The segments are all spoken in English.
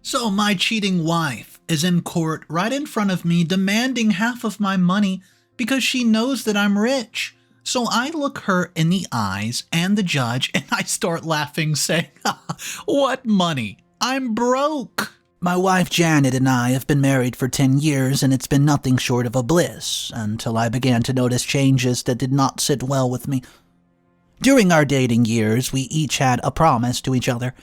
So my cheating wife is in court right in front of me demanding half of my money because she knows that I'm rich. So I look her in the eyes and the judge and I start laughing saying, "What money? I'm broke." My wife Janet and I have been married for 10 years and it's been nothing short of a bliss until I began to notice changes that did not sit well with me. During our dating years, we each had a promise to each other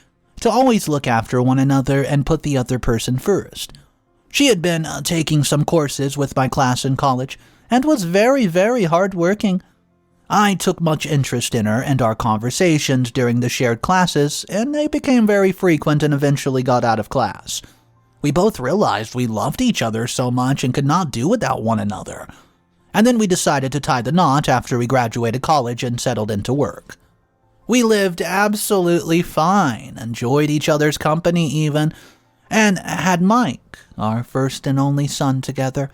to always look after one another and put the other person first. She had been taking some courses with my class in college and was very, very hardworking. I took much interest in her and our conversations during the shared classes, and they became very frequent and eventually got out of class. We both realized we loved each other so much and could not do without one another. And then we decided to tie the knot after we graduated college and settled into work. We lived absolutely fine, enjoyed each other's company even, and had Mike, our first and only son, together.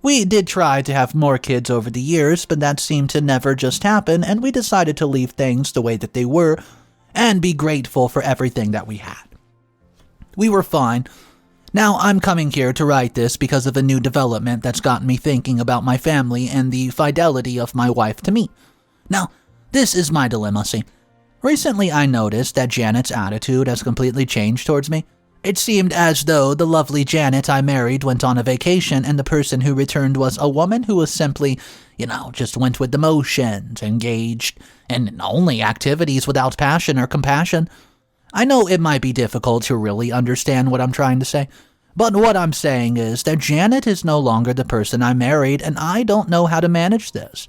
We did try to have more kids over the years, but that seemed to never just happen, and we decided to leave things the way that they were and be grateful for everything that we had. We were fine. Now I'm coming here to write this because of a new development that's gotten me thinking about my family and the fidelity of my wife to me. Now, this is my dilemma, see. Recently I noticed that Janet's attitude has completely changed towards me. It seemed as though the lovely Janet I married went on a vacation and the person who returned was a woman who was simply, just went with the motions, engaged in only activities without passion or compassion. I know it might be difficult to really understand what I'm trying to say, but what I'm saying is that Janet is no longer the person I married and I don't know how to manage this.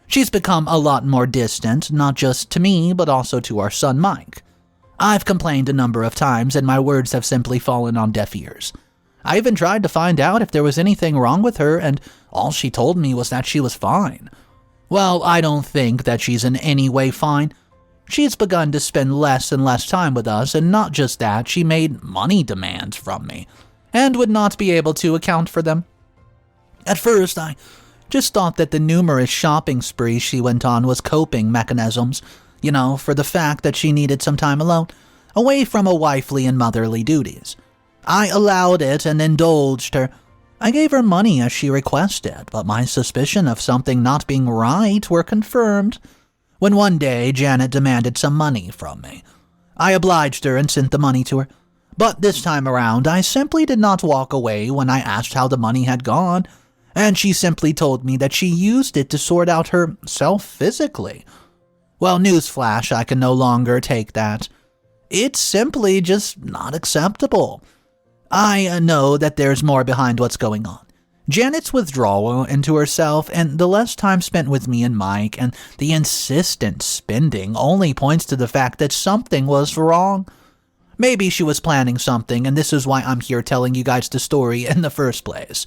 She's become a lot more distant, not just to me, but also to our son Mike. I've complained a number of times and my words have simply fallen on deaf ears. I even tried to find out if there was anything wrong with her and all she told me was that she was fine. Well, I don't think that she's in any way fine. She's begun to spend less and less time with us, and not just that, she made money demands from me and would not be able to account for them. At first, I just thought that the numerous shopping sprees she went on was coping mechanisms, for the fact that she needed some time alone, away from a wifely and motherly duties. I allowed it and indulged her. I gave her money as she requested, but my suspicion of something not being right were confirmed when one day Janet demanded some money from me. I obliged her and sent the money to her. But this time around, I simply did not walk away when I asked how the money had gone, and she simply told me that she used it to sort out herself physically. Well, newsflash, I can no longer take that. It's simply just not acceptable. I know that there's more behind what's going on. Janet's withdrawal into herself and the less time spent with me and Mike and the insistent spending only points to the fact that something was wrong. Maybe she was planning something, and this is why I'm here telling you guys the story in the first place.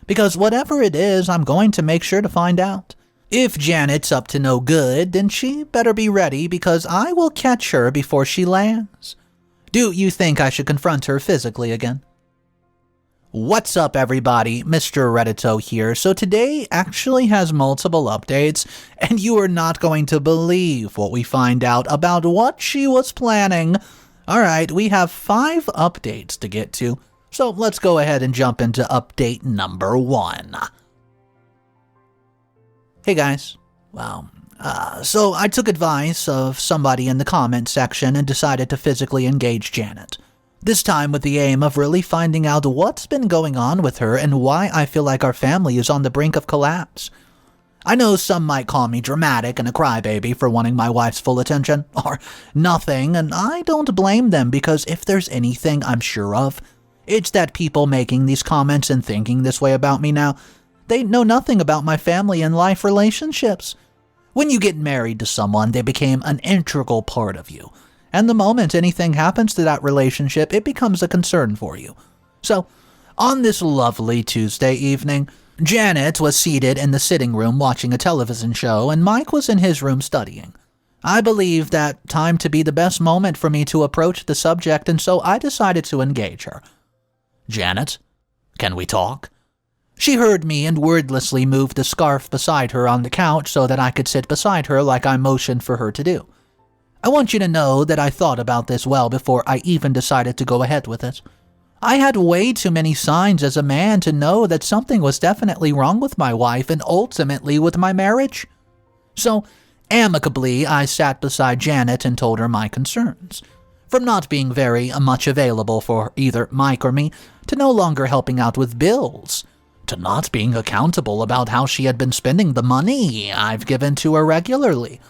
Because whatever it is, I'm going to make sure to find out. If Janet's up to no good, then she better be ready because I will catch her before she lands. Do you think I should confront her physically again? What's up, everybody? Mr. Reddito here. So today actually has multiple updates, and you are not going to believe what we find out about what she was planning. Alright, we have 5 updates to get to, so let's go ahead and jump into update number 1. Hey guys, so I took advice of somebody in the comment section and decided to physically engage Janet. This time with the aim of really finding out what's been going on with her and why I feel like our family is on the brink of collapse. I know some might call me dramatic and a crybaby for wanting my wife's full attention, or nothing, and I don't blame them because if there's anything I'm sure of, it's that people making these comments and thinking this way about me now, they know nothing about my family and life relationships. When you get married to someone, they became an integral part of you. And the moment anything happens to that relationship, it becomes a concern for you. So, on this lovely Tuesday evening, Janet was seated in the sitting room watching a television show, and Mike was in his room studying. I believed that time to be the best moment for me to approach the subject, and so I decided to engage her. "Janet, can we talk?" She heard me and wordlessly moved the scarf beside her on the couch so that I could sit beside her like I motioned for her to do. I want you to know that I thought about this well before I even decided to go ahead with it. I had way too many signs as a man to know that something was definitely wrong with my wife and ultimately with my marriage. So, amicably, I sat beside Janet and told her my concerns. From not being very much available for either Mike or me, to no longer helping out with bills, to not being accountable about how she had been spending the money I've given to her regularly.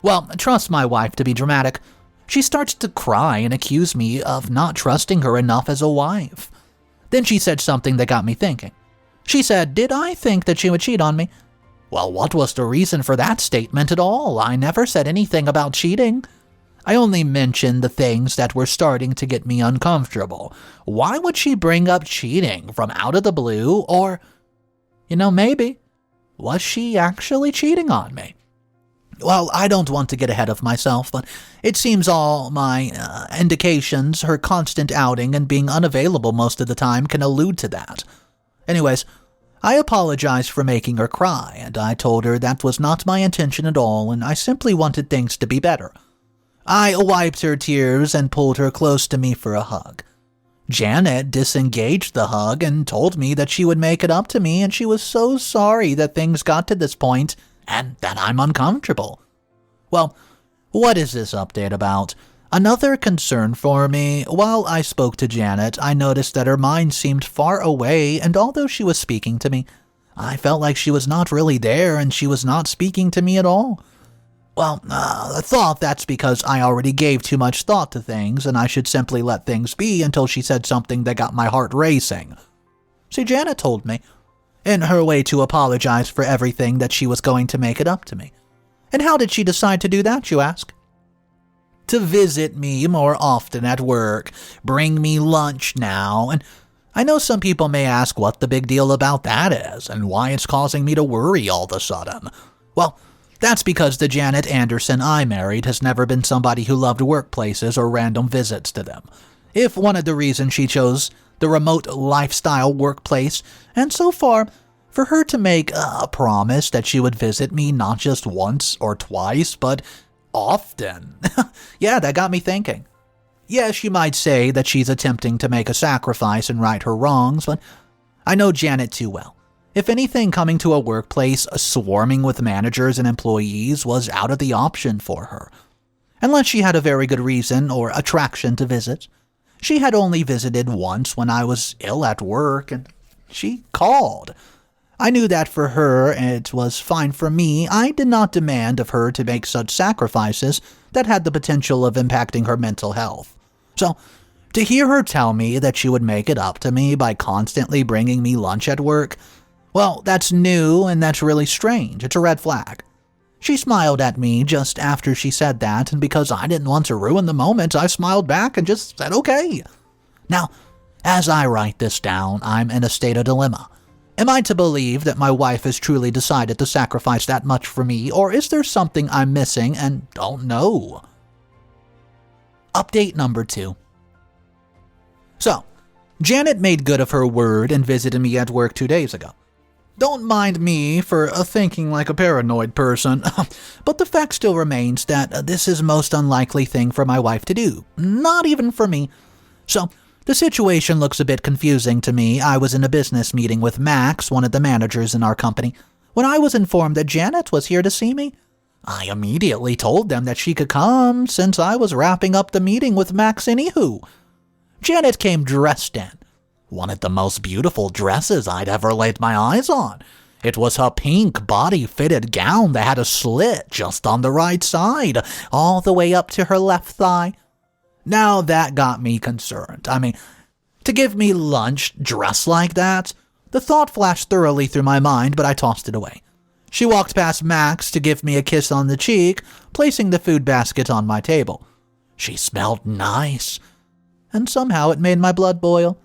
Well, trust my wife to be dramatic. She starts to cry and accuse me of not trusting her enough as a wife. Then she said something that got me thinking. She said, did I think that she would cheat on me? Well, what was the reason for that statement at all? I never said anything about cheating. I only mentioned the things that were starting to get me uncomfortable. Why would she bring up cheating from out of the blue? Or, maybe, was she actually cheating on me? Well, I don't want to get ahead of myself, but it seems all my indications, her constant outing and being unavailable most of the time, can allude to that. Anyways, I apologized for making her cry, and I told her that was not my intention at all, and I simply wanted things to be better. I wiped her tears and pulled her close to me for a hug. Janet disengaged the hug and told me that she would make it up to me, and she was so sorry that things got to this point and that I'm uncomfortable. Well, what is this update about? Another concern for me. While I spoke to Janet, I noticed that her mind seemed far away, and although she was speaking to me, I felt like she was not really there and she was not speaking to me at all. Well, I thought that's because I already gave too much thought to things and I should simply let things be until she said something that got my heart racing. See, Janet told me, in her way to apologize for everything, that she was going to make it up to me. And how did she decide to do that, you ask? To visit me more often at work, bring me lunch now, and I know some people may ask what the big deal about that is, and why it's causing me to worry all of a sudden. Well, that's because the Janet Anderson I married has never been somebody who loved workplaces or random visits to them. If one of the reasons she chose the remote lifestyle workplace, and so far, for her to make a promise that she would visit me not just once or twice, but often. Yeah, that got me thinking. Yes, you might say that she's attempting to make a sacrifice and right her wrongs, but I know Janet too well. If anything, coming to a workplace swarming with managers and employees was out of the option for her. Unless she had a very good reason or attraction to visit. She had only visited once when I was ill at work, and she called. I knew that for her it was fine for me. I did not demand of her to make such sacrifices that had the potential of impacting her mental health. So, to hear her tell me that she would make it up to me by constantly bringing me lunch at work, well, that's new and that's really strange. It's a red flag. She smiled at me just after she said that, and because I didn't want to ruin the moment, I smiled back and just said okay. Now, as I write this down, I'm in a state of dilemma. Am I to believe that my wife has truly decided to sacrifice that much for me, or is there something I'm missing and don't know? Update number 2. So, Janet made good of her word and visited me at work 2 days ago. Don't mind me for thinking like a paranoid person, but the fact still remains that this is most unlikely thing for my wife to do, not even for me. So, the situation looks a bit confusing to me. I was in a business meeting with Max, one of the managers in our company, when I was informed that Janet was here to see me. I immediately told them that she could come, since I was wrapping up the meeting with Max anywho. Janet came dressed in one of the most beautiful dresses I'd ever laid my eyes on. It was her pink body-fitted gown that had a slit just on the right side, all the way up to her left thigh. Now that got me concerned. I mean, to give me lunch dressed like that? The thought flashed thoroughly through my mind, but I tossed it away. She walked past Max to give me a kiss on the cheek, placing the food basket on my table. She smelled nice, and somehow it made my blood boil.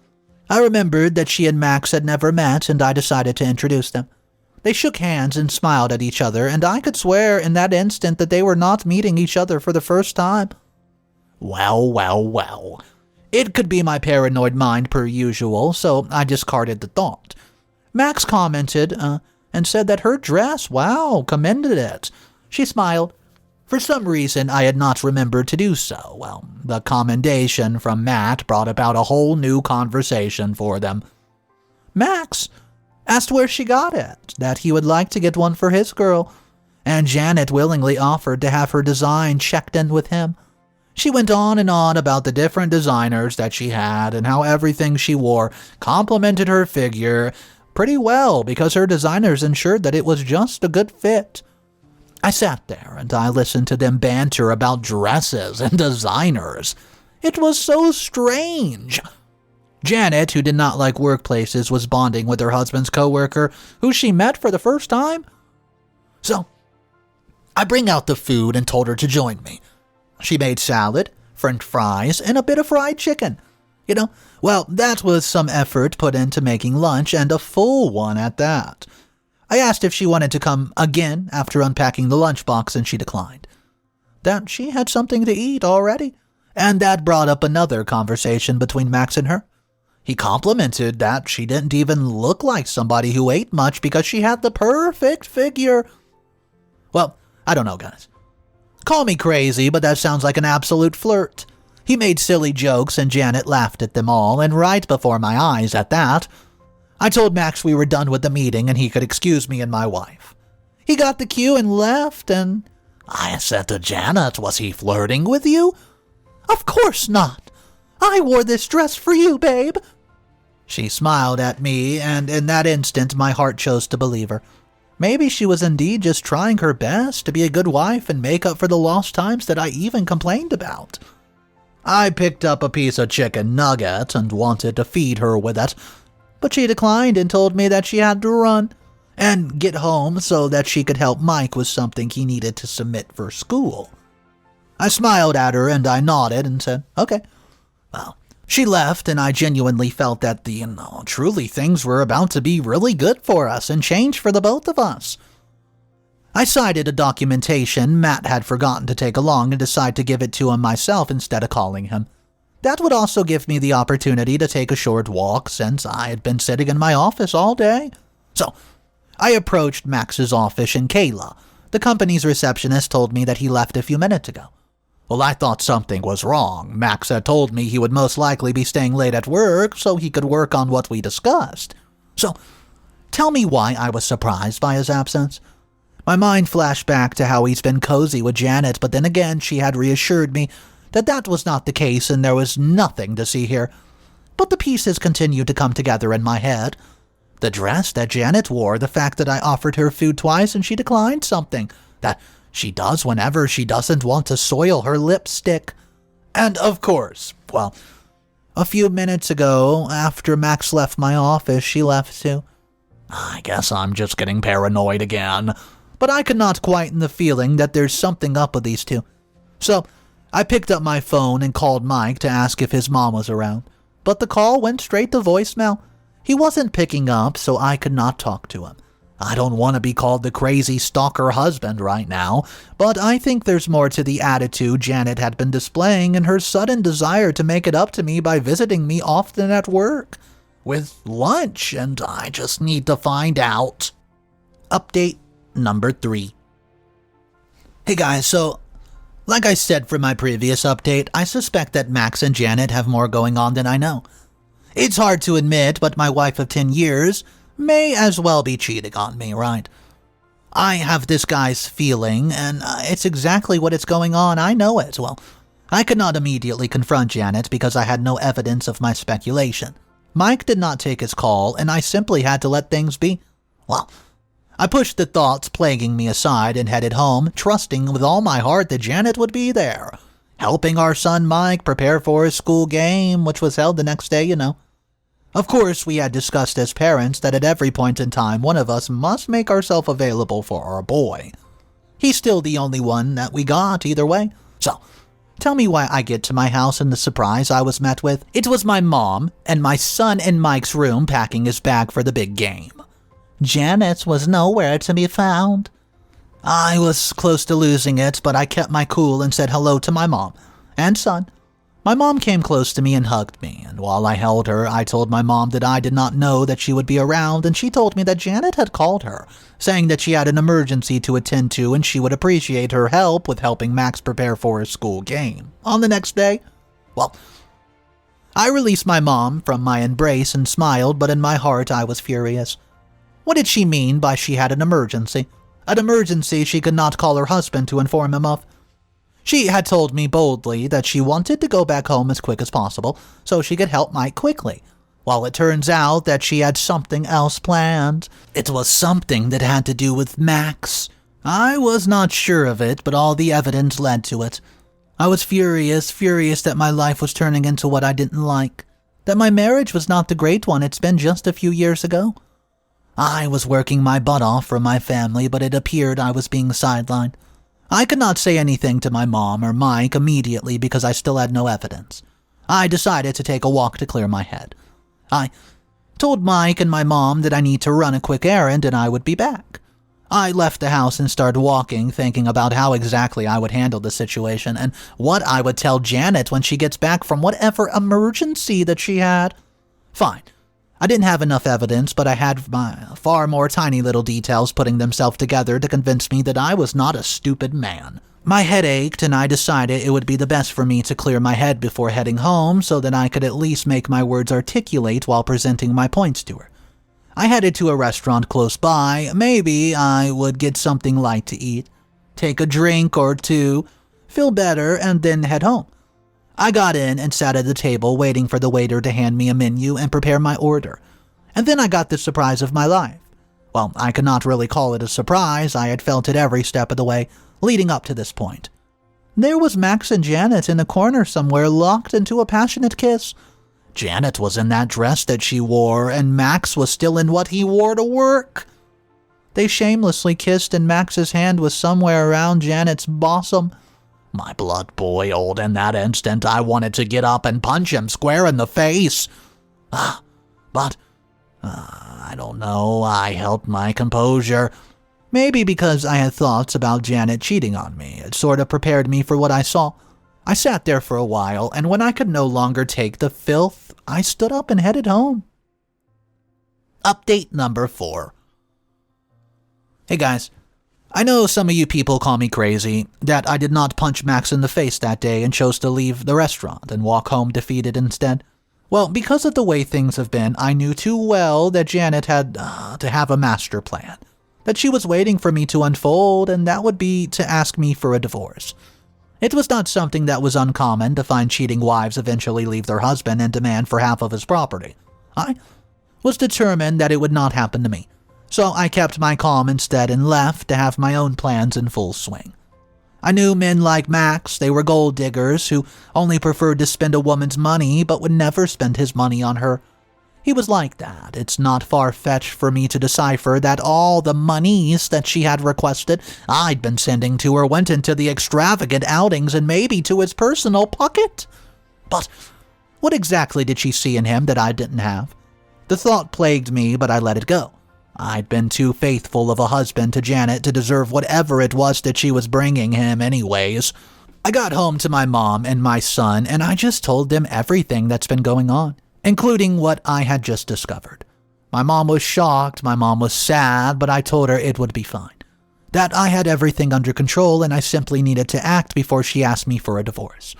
I remembered that she and Max had never met, and I decided to introduce them. They shook hands and smiled at each other, and I could swear in that instant that they were not meeting each other for the first time. Well. It could be my paranoid mind per usual, so I discarded the thought. Max commented and said that her dress, wow, commended it. She smiled. For some reason, I had not remembered to do so. Well, the commendation from Matt brought about a whole new conversation for them. Max asked where she got it, that he would like to get one for his girl, and Janet willingly offered to have her design checked in with him. She went on and on about the different designers that she had and how everything she wore complemented her figure pretty well because her designers ensured that it was just a good fit. I sat there and I listened to them banter about dresses and designers. It was so strange. Janet, who did not like workplaces, was bonding with her husband's coworker, who she met for the first time. So, I bring out the food and told her to join me. She made salad, french fries, and a bit of fried chicken. Well, that was some effort put into making lunch, and a full one at that. I asked if she wanted to come again after unpacking the lunchbox, and she declined. That she had something to eat already, and that brought up another conversation between Max and her. He complimented that she didn't even look like somebody who ate much because she had the perfect figure. Well, I don't know, guys. Call me crazy, but that sounds like an absolute flirt. He made silly jokes, and Janet laughed at them all, and right before my eyes at that. I told Max we were done with the meeting and he could excuse me and my wife. He got the cue and left, and I said to Janet, was he flirting with you? Of course not. I wore this dress for you, babe. She smiled at me, and in that instant my heart chose to believe her. Maybe she was indeed just trying her best to be a good wife and make up for the lost times that I even complained about. I picked up a piece of chicken nugget and wanted to feed her with it, but she declined and told me that she had to run and get home so that she could help Mike with something he needed to submit for school. I smiled at her and I nodded and said, okay. Well, she left and I genuinely felt that truly things were about to be really good for us and change for the both of us. I cited a documentation Matt had forgotten to take along and decided to give it to him myself instead of calling him. That would also give me the opportunity to take a short walk since I had been sitting in my office all day. So, I approached Max's office and Kayla, the company's receptionist, told me that he left a few minutes ago. Well, I thought something was wrong. Max had told me he would most likely be staying late at work so he could work on what we discussed. So, tell me why I was surprised by his absence. My mind flashed back to how he's been cozy with Janet, but then again she had reassured me that was not the case and there was nothing to see here. But the pieces continued to come together in my head. The dress that Janet wore, the fact that I offered her food twice and she declined something that she does whenever she doesn't want to soil her lipstick. And of course, well, a few minutes ago, after Max left my office, she left too. I guess I'm just getting paranoid again. But I could not quieten the feeling that there's something up with these two. So, I picked up my phone and called Mike to ask if his mom was around. But the call went straight to voicemail. He wasn't picking up, so I could not talk to him. I don't want to be called the crazy stalker husband right now, but I think there's more to the attitude Janet had been displaying and her sudden desire to make it up to me by visiting me often at work with lunch, and I just need to find out. Update number 3. Hey guys, so like I said from my previous update, I suspect that Max and Janet have more going on than I know. It's hard to admit, but my wife of 10 years may as well be cheating on me, right? I have this guy's feeling, and it's exactly what is going on. I know it. Well, I could not immediately confront Janet because I had no evidence of my speculation. Mike did not take his call, and I simply had to let things be. Well, I pushed the thoughts plaguing me aside and headed home, trusting with all my heart that Janet would be there, helping our son Mike prepare for his school game, which was held the next day, Of course, we had discussed as parents that at every point in time one of us must make ourselves available for our boy. He's still the only one that we got either way. So, tell me why I get to my house and the surprise I was met with. It was my mom and my son in Mike's room packing his bag for the big game. Janet was nowhere to be found. I was close to losing it, but I kept my cool and said hello to my mom and son. My mom came close to me and hugged me, and while I held her, I told my mom that I did not know that she would be around, and she told me that Janet had called her, saying that she had an emergency to attend to and she would appreciate her help with helping Max prepare for his school game. On the next day, I released my mom from my embrace and smiled, but in my heart I was furious. What did she mean by she had an emergency? An emergency she could not call her husband to inform him of? She had told me boldly that she wanted to go back home as quick as possible so she could help Mike quickly. Well, it turns out that she had something else planned. It was something that had to do with Max. I was not sure of it, but all the evidence led to it. I was furious that my life was turning into what I didn't like. That my marriage was not the great one it's been just a few years ago. I was working my butt off for my family, but it appeared I was being sidelined. I could not say anything to my mom or Mike immediately because I still had no evidence. I decided to take a walk to clear my head. I told Mike and my mom that I need to run a quick errand and I would be back. I left the house and started walking, thinking about how exactly I would handle the situation and what I would tell Janet when she gets back from whatever emergency that she had. Fine. I didn't have enough evidence, but I had my far more tiny little details putting themselves together to convince me that I was not a stupid man. My head ached, and I decided it would be the best for me to clear my head before heading home so that I could at least make my words articulate while presenting my points to her. I headed to a restaurant close by. Maybe I would get something light to eat, take a drink or two, feel better, and then head home. I got in and sat at the table waiting for the waiter to hand me a menu and prepare my order. And then I got the surprise of my life. Well, I could not really call it a surprise. I had felt it every step of the way leading up to this point. There was Max and Janet in a corner somewhere, locked into a passionate kiss. Janet was in that dress that she wore, and Max was still in what he wore to work. They shamelessly kissed, and Max's hand was somewhere around Janet's bosom. My blood boiled. In that instant, I wanted to get up and punch him square in the face. But I don't know. I held my composure. Maybe because I had thoughts about Janet cheating on me. It sort of prepared me for what I saw. I sat there for a while, and when I could no longer take the filth, I stood up and headed home. Update number 4. Hey guys, I know some of you people call me crazy, that I did not punch Max in the face that day and chose to leave the restaurant and walk home defeated instead. Well, because of the way things have been, I knew too well that Janet had to have a master plan, that she was waiting for me to unfold, and that would be to ask me for a divorce. It was not something that was uncommon to find cheating wives eventually leave their husband and demand for half of his property. I was determined that it would not happen to me, so I kept my calm instead and left to have my own plans in full swing. I knew men like Max. They were gold diggers who only preferred to spend a woman's money but would never spend his money on her. He was like that. It's not far-fetched for me to decipher that all the monies that she had requested I'd been sending to her went into the extravagant outings and maybe to his personal pocket. But what exactly did she see in him that I didn't have? The thought plagued me, but I let it go. I'd been too faithful of a husband to Janet to deserve whatever it was that she was bringing him anyways. I got home to my mom and my son, and I just told them everything that's been going on, including what I had just discovered. My mom was shocked, my mom was sad, but I told her it would be fine. That I had everything under control and I simply needed to act before she asked me for a divorce.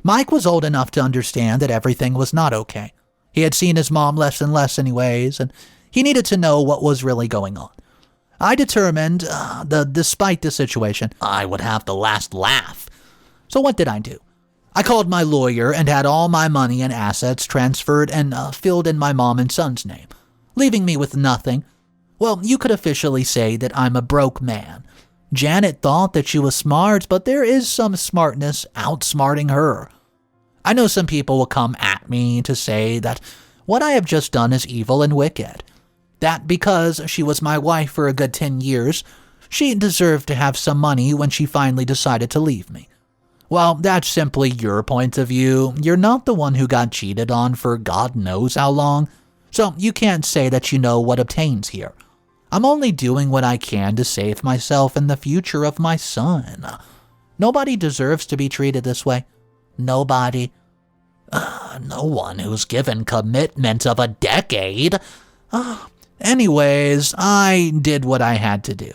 Mike was old enough to understand that everything was not okay. He had seen his mom less and less anyways, and he needed to know what was really going on. I determined despite the situation, I would have the last laugh. So what did I do? I called my lawyer and had all my money and assets transferred and filled in my mom and son's name, leaving me with nothing. Well, you could officially say that I'm a broke man. Janet thought that she was smart, but there is some smartness outsmarting her. I know some people will come at me to say that what I have just done is evil and wicked. That because she was my wife for a good 10 years, she deserved to have some money when she finally decided to leave me. Well, that's simply your point of view. You're not the one who got cheated on for God knows how long, so you can't say that you know what obtains here. I'm only doing what I can to save myself and the future of my son. Nobody deserves to be treated this way. Nobody. No one who's given commitment of a decade. Anyways, I did what I had to do.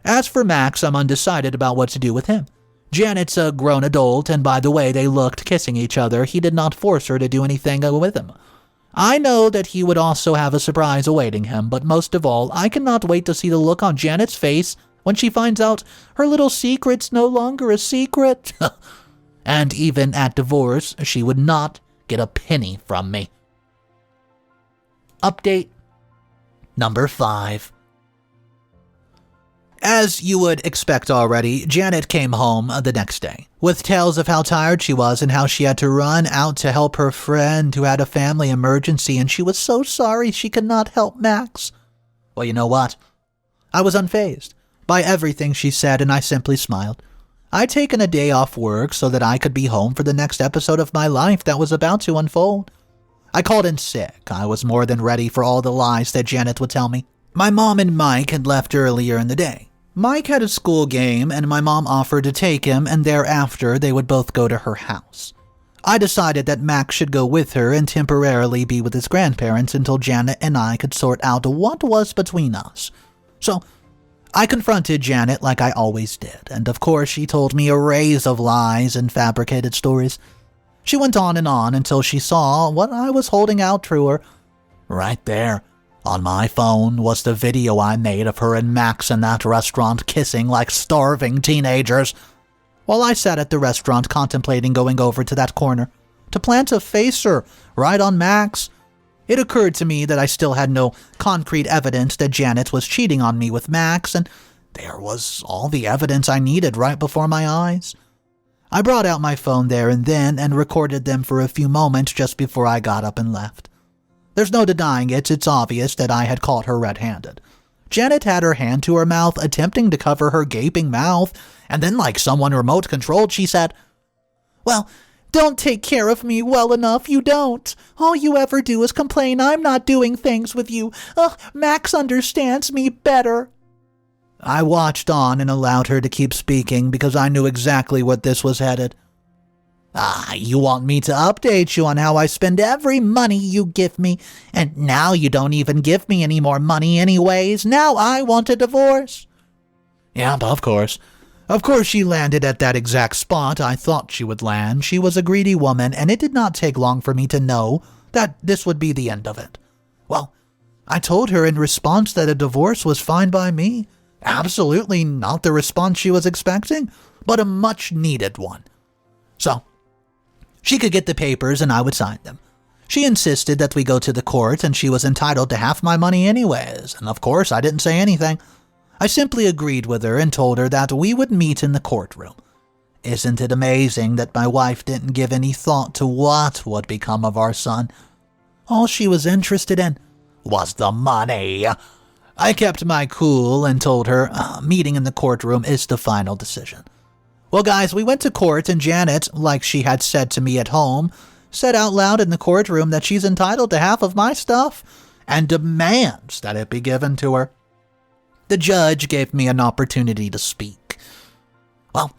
As for Max, I'm undecided about what to do with him. Janet's a grown adult, and by the way they looked kissing each other, he did not force her to do anything with him. I know that he would also have a surprise awaiting him, but most of all, I cannot wait to see the look on Janet's face when she finds out her little secret's no longer a secret. And even at divorce, she would not get a penny from me. Update number 5. As you would expect already, Janet came home the next day, with tales of how tired she was and how she had to run out to help her friend who had a family emergency, and she was so sorry she could not help Max. Well, you know what? I was unfazed by everything she said, and I simply smiled. I'd taken a day off work so that I could be home for the next episode of my life that was about to unfold. I called in sick. I was more than ready for all the lies that Janet would tell me. My mom and Mike had left earlier in the day. Mike had a school game, and my mom offered to take him, and thereafter they would both go to her house. I decided that Max should go with her and temporarily be with his grandparents until Janet and I could sort out what was between us. So I confronted Janet like I always did, and of course she told me arrays of lies and fabricated stories. She went on and on until she saw what I was holding out to her. Right there, on my phone, was the video I made of her and Max in that restaurant kissing like starving teenagers. While I sat at the restaurant contemplating going over to that corner to plant a facer right on Max, it occurred to me that I still had no concrete evidence that Janet was cheating on me with Max, and there was all the evidence I needed right before my eyes. I brought out my phone there and then and recorded them for a few moments just before I got up and left. There's no denying it, it's obvious that I had caught her red-handed. Janet had her hand to her mouth, attempting to cover her gaping mouth, and then like someone remote-controlled, she said, "Well, don't take care of me well enough, you don't. All you ever do is complain I'm not doing things with you. Max understands me better." I watched on and allowed her to keep speaking because I knew exactly what this was headed. You want me to update you on how I spend every money you give me, and now you don't even give me any more money anyways. Now I want a divorce. Yeah, of course. Of course she landed at that exact spot I thought she would land. She was a greedy woman, and it did not take long for me to know that this would be the end of it. Well, I told her in response that a divorce was fine by me. Absolutely not the response she was expecting, but a much-needed one. So she could get the papers and I would sign them. She insisted that we go to the court and she was entitled to half my money anyways, and of course I didn't say anything. I simply agreed with her and told her that we would meet in the courtroom. Isn't it amazing that my wife didn't give any thought to what would become of our son? All she was interested in was the money. I kept my cool and told her meeting in the courtroom is the final decision. Well, guys, we went to court, and Janet, like she had said to me at home, said out loud in the courtroom that she's entitled to half of my stuff and demands that it be given to her. The judge gave me an opportunity to speak. Well,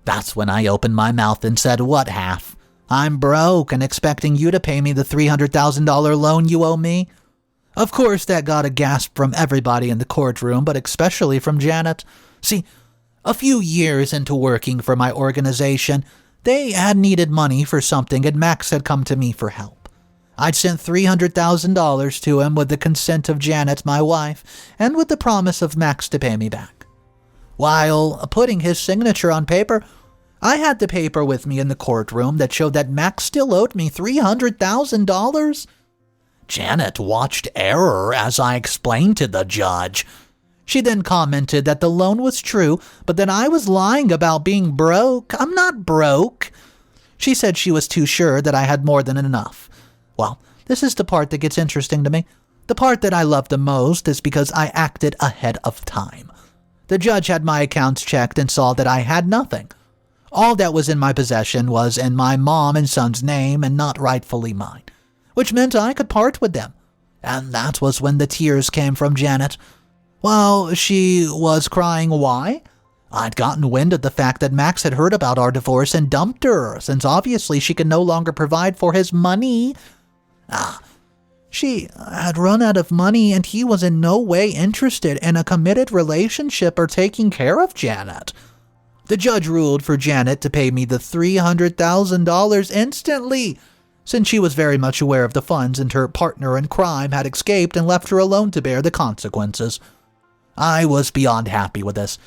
that's when I opened my mouth and said, "What half? I'm broke and expecting you to pay me the $300,000 loan you owe me." Of course, that got a gasp from everybody in the courtroom, but especially from Janet. See, a few years into working for my organization, they had needed money for something, and Max had come to me for help. I'd sent $300,000 to him with the consent of Janet, my wife, and with the promise of Max to pay me back. While putting his signature on paper, I had the paper with me in the courtroom that showed that Max still owed me $300,000. Janet watched error as I explained to the judge. She then commented that the loan was true, but that I was lying about being broke. I'm not broke. She said she was too sure that I had more than enough. Well, this is the part that gets interesting to me. The part that I love the most is because I acted ahead of time. The judge had my accounts checked and saw that I had nothing. All that was in my possession was in my mom and son's name and not rightfully mine, which meant I could part with them. And that was when the tears came from Janet. Well, she was crying why? I'd gotten wind of the fact that Max had heard about our divorce and dumped her, since obviously she could no longer provide for his money. She had run out of money, and he was in no way interested in a committed relationship or taking care of Janet. The judge ruled for Janet to pay me the $300,000 instantly, since she was very much aware of the funds and her partner in crime had escaped and left her alone to bear the consequences. I was beyond happy with this.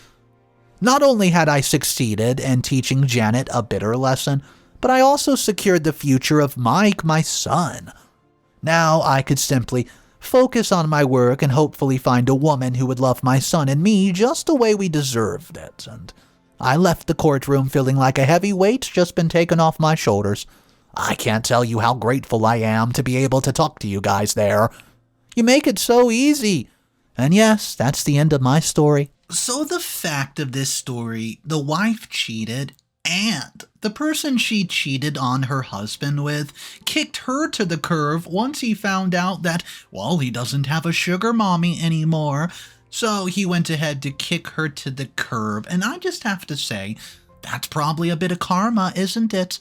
Not only had I succeeded in teaching Janet a bitter lesson, but I also secured the future of Mike, my son. Now I could simply focus on my work and hopefully find a woman who would love my son and me just the way we deserved it. And I left the courtroom feeling like a heavy weight's just been taken off my shoulders. I can't tell you how grateful I am to be able to talk to you guys there. You make it so easy. And yes, that's the end of my story. So the fact of this story, the wife cheated, and the person she cheated on her husband with kicked her to the curb once he found out that, well, he doesn't have a sugar mommy anymore. So he went ahead to kick her to the curb, and I just have to say, that's probably a bit of karma, isn't it?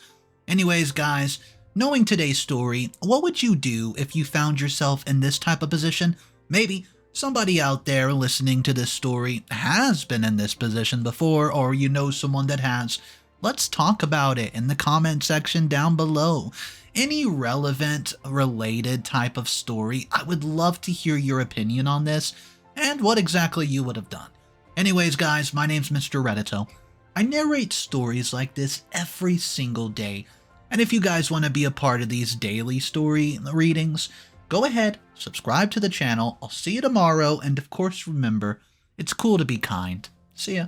Anyways, guys, knowing today's story, what would you do if you found yourself in this type of position? Maybe somebody out there listening to this story has been in this position before, or you know someone that has. Let's talk about it in the comment section down below. Any relevant, related type of story, I would love to hear your opinion on this and what exactly you would have done. Anyways, guys, my name's Mr. Reddito. I narrate stories like this every single day, and if you guys want to be a part of these daily story readings, go ahead, subscribe to the channel. I'll see you tomorrow, and of course remember, it's cool to be kind. See ya.